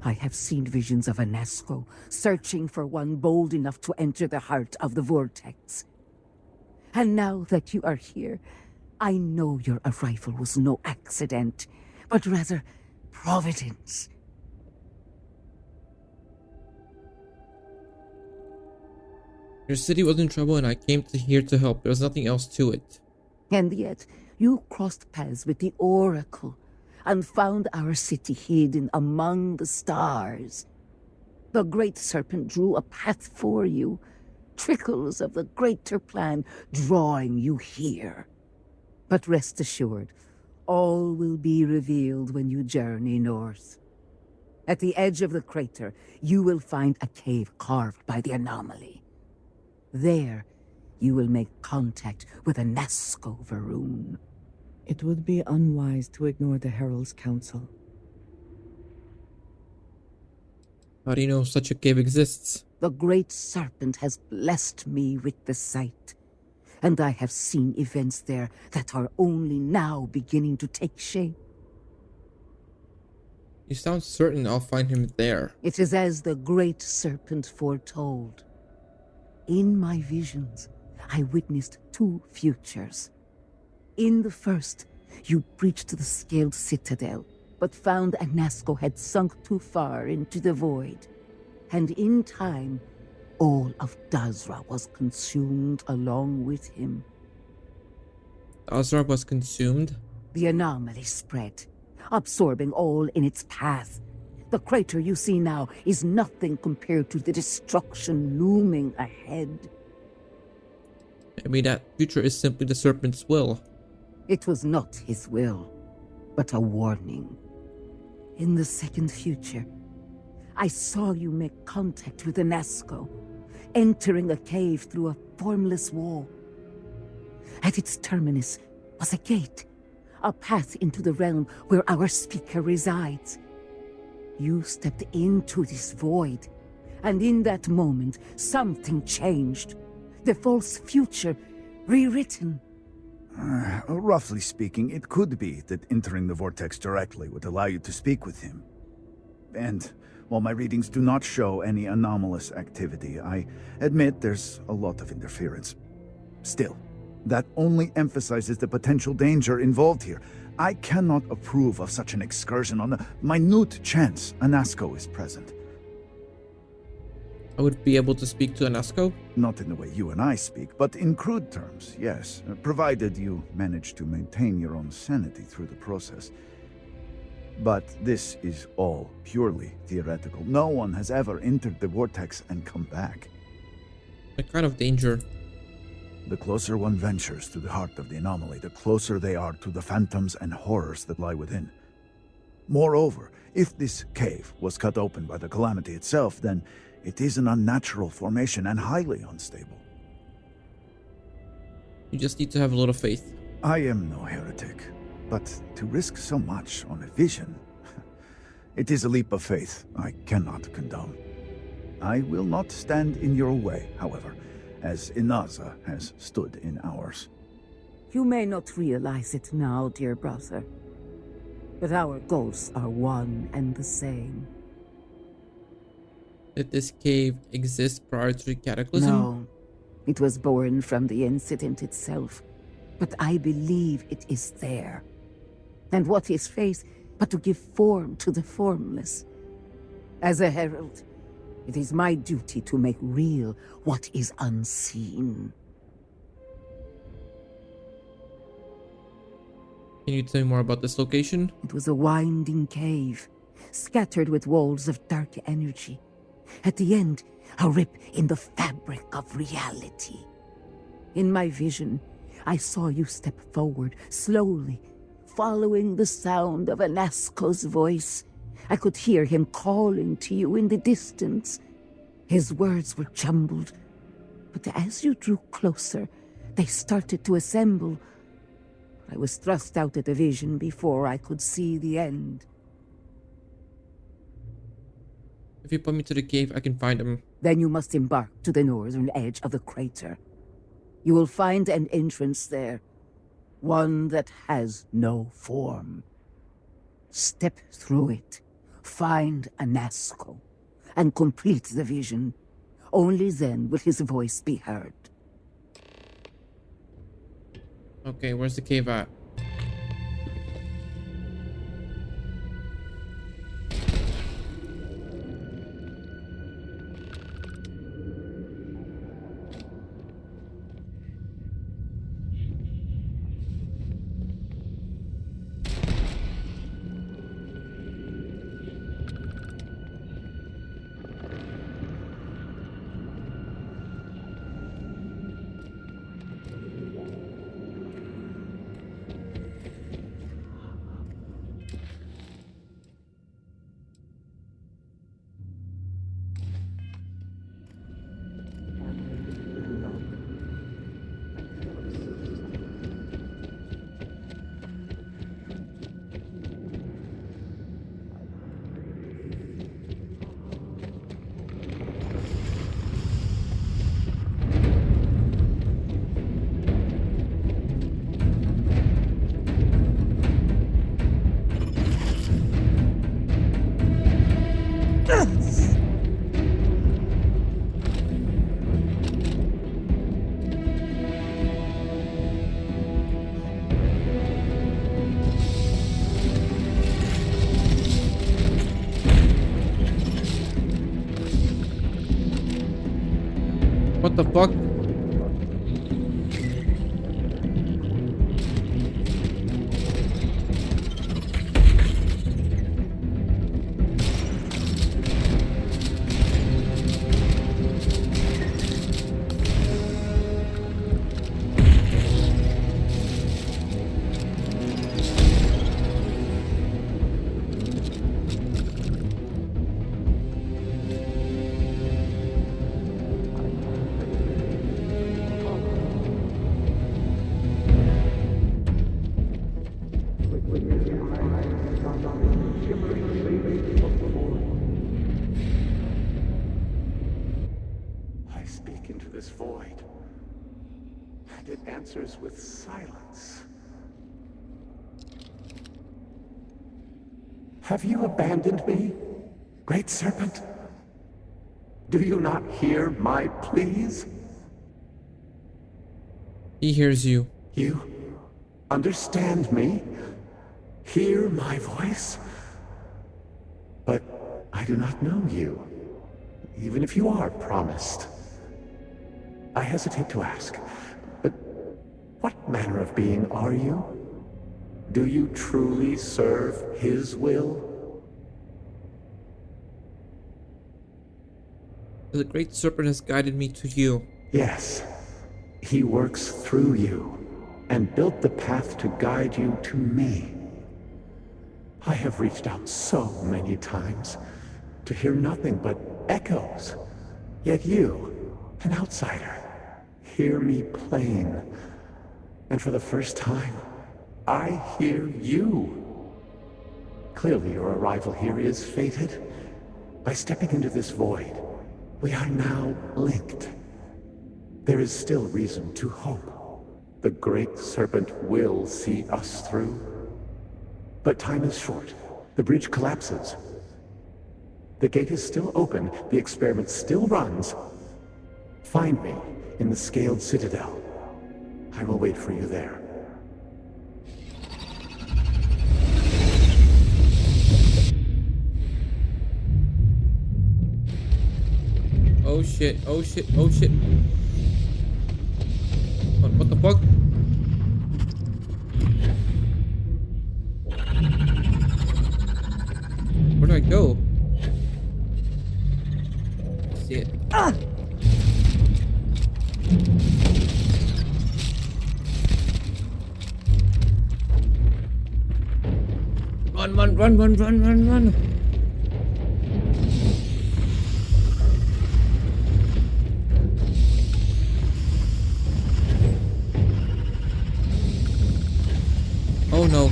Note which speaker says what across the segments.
Speaker 1: I have seen visions of Anasco, searching for one bold enough to enter the heart of the vortex. And now that you are here, I know your arrival was no accident, but rather providence.
Speaker 2: Your city was in trouble and I came here to help. There was nothing else to it.
Speaker 1: And yet, you crossed paths with the Oracle and found our city hidden among the stars. The Great Serpent drew a path for you, trickles of the greater plan drawing you here. But rest assured, all will be revealed when you journey north. At the edge of the crater, you will find a cave carved by the anomaly. There, you will make contact with a Nazco Varun. It would be unwise to ignore the Herald's counsel.
Speaker 2: How do you know such a cave exists?
Speaker 1: The Great Serpent has blessed me with the sight, and I have seen events there that are only now beginning to take shape.
Speaker 2: You sound certain I'll find him there.
Speaker 1: It is as the Great Serpent foretold. In my visions, I witnessed two futures. In the first, you breached the scaled citadel, but found Anasco had sunk too far into the void. And in time, all of Dazra was consumed along with him.
Speaker 2: Dazra was consumed?
Speaker 1: The anomaly spread, absorbing all in its path. The crater you see now is nothing compared to the destruction looming ahead.
Speaker 2: Maybe that future is simply the Serpent's will.
Speaker 1: It was not his will, but a warning. In the second future, I saw you make contact with Anasco, entering a cave through a formless wall. At its terminus was a gate, a path into the realm where our speaker resides. You stepped into this void, and in that moment, something changed. The false future rewritten.
Speaker 3: Roughly speaking, it could be that entering the vortex directly would allow you to speak with him. And while my readings do not show any anomalous activity, I admit there's a lot of interference. Still, that only emphasizes the potential danger involved here. I cannot approve of such an excursion on the minute chance Anasco is present.
Speaker 2: I would be able to speak to Anasco?
Speaker 3: Not in the way you and I speak, but in crude terms, yes, provided you manage to maintain your own sanity through the process. But this is all purely theoretical. No one has ever entered the vortex and come back.
Speaker 2: What kind of danger?
Speaker 3: The closer one ventures to the heart of the anomaly, the closer they are to the phantoms and horrors that lie within. Moreover, if this cave was cut open by the calamity itself, then it is an unnatural formation and highly unstable.
Speaker 2: You just need to have a lot of faith.
Speaker 3: I am no heretic, but to risk so much on a vision, it is a leap of faith I cannot condone. I will not stand in your way, however, as Inaza has stood in ours.
Speaker 1: You may not realize it now, dear brother, but our goals are one and the same.
Speaker 2: Did this cave exist prior to the cataclysm?
Speaker 1: No, it was born from the incident itself, but I believe it is there. And what is faith but to give form to the formless? As a herald, it is my duty to make real what is unseen.
Speaker 2: Can you tell me more about this location?
Speaker 1: It was a winding cave, scattered with walls of dark energy. At the end, a rip in the fabric of reality. In my vision, I saw you step forward, slowly, following the sound of Anasco's voice. I could hear him calling to you in the distance. His words were jumbled, but as you drew closer, they started to assemble. I was thrust out of the vision before I could see the end.
Speaker 2: If you point me to the cave, I can find him.
Speaker 1: Then you must embark to the northern edge of the crater. You will find an entrance there, one that has no form. Step through it, Find Anasco and complete the vision. Only then will his voice be heard.
Speaker 2: Okay, where's the cave at? What the fuck?
Speaker 4: I speak into this void, and it answers with silence. Have you abandoned me, Great Serpent? Do you not hear my pleas?
Speaker 2: He hears you.
Speaker 4: You understand me? Hear my voice? But I do not know you, even if you are promised. I hesitate to ask, but what manner of being are you? Do you truly serve his will?
Speaker 2: The Great Serpent has guided me to you.
Speaker 4: Yes, he works through you and built the path to guide you to me. I have reached out so many times to hear nothing but echoes. Yet you, an outsider, hear me plain. And for the first time, I hear you. Clearly your arrival here is fated. By stepping into this void, we are now linked. There is still reason to hope. The Great Serpent will see us through. But time is short. The bridge collapses. The gate is still open. The experiment still runs. Find me in the Scaled Citadel. I will wait for you there.
Speaker 2: Oh shit, oh shit, oh shit. What the fuck? Where do I go? See it. Run. Oh no.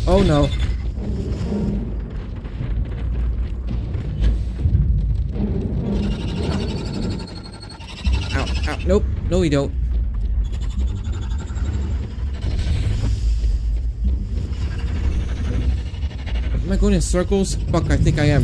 Speaker 2: Oh no. Ow. Nope. No, we don't. Am I going in circles? Fuck, I think I am.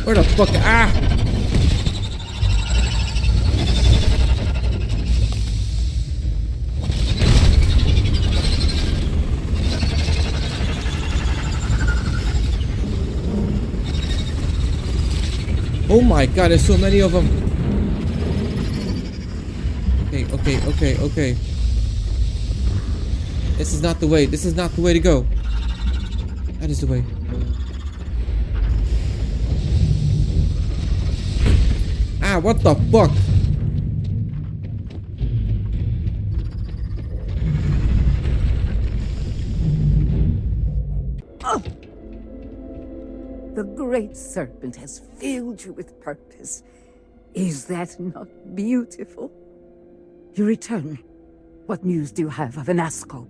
Speaker 2: Where the fuck? Ah! Oh my god, there's so many of them. Okay. This is not the way. This is not the way to go. That is the way. Ah, what the fuck?
Speaker 1: The Great Serpent has filled you with purpose. Is that not beautiful? You return. What news do you have of Anasco?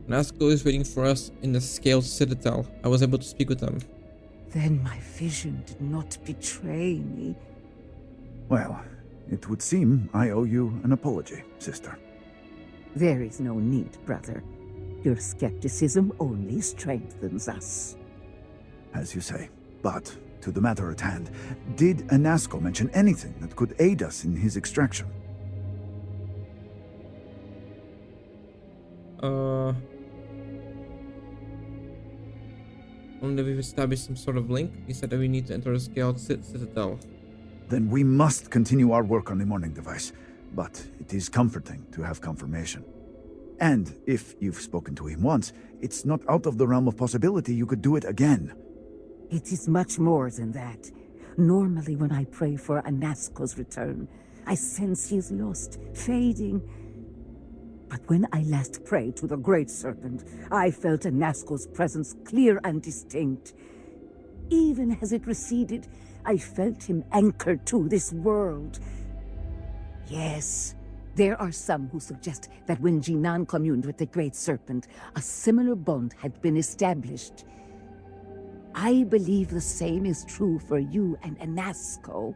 Speaker 2: Nasco is waiting for us in the Scaled Citadel. I was able to speak with them.
Speaker 1: Then my vision did not betray me.
Speaker 3: Well, it would seem I owe you an apology, sister.
Speaker 1: There is no need, brother. Your skepticism only strengthens us.
Speaker 3: As you say. But, to the matter at hand, did Anasco mention anything that could aid us in his extraction?
Speaker 2: Only we've established some sort of link. He said that we need to enter the Scaled Citadel.
Speaker 3: Then we must continue our work on the morning device. But it is comforting to have confirmation. And if you've spoken to him once, it's not out of the realm of possibility you could do it again.
Speaker 1: It is much more than that. Normally when I pray for Anasco's return, I sense he is lost, fading. But when I last prayed to the Great Serpent, I felt Anasco's presence clear and distinct. Even as it receded, I felt him anchored to this world. Yes, there are some who suggest that when Jinan communed with the Great Serpent, a similar bond had been established. I believe the same is true for you and Anasco.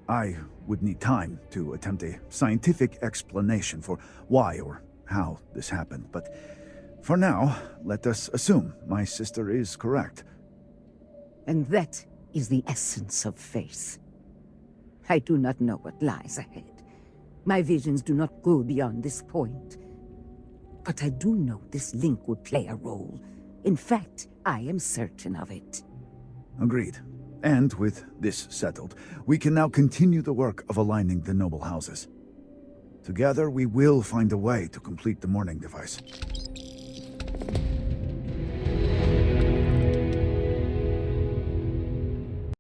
Speaker 3: I would need time to attempt a scientific explanation for why or how this happened, but for now, let us assume my sister is correct.
Speaker 1: And that is the essence of faith. I do not know what lies ahead. My visions do not go beyond this point. But I do know this link would play a role. In fact, I am certain of it.
Speaker 3: Agreed. And with this settled, we can now continue the work of aligning the noble houses. Together, we will find a way to complete the morning device.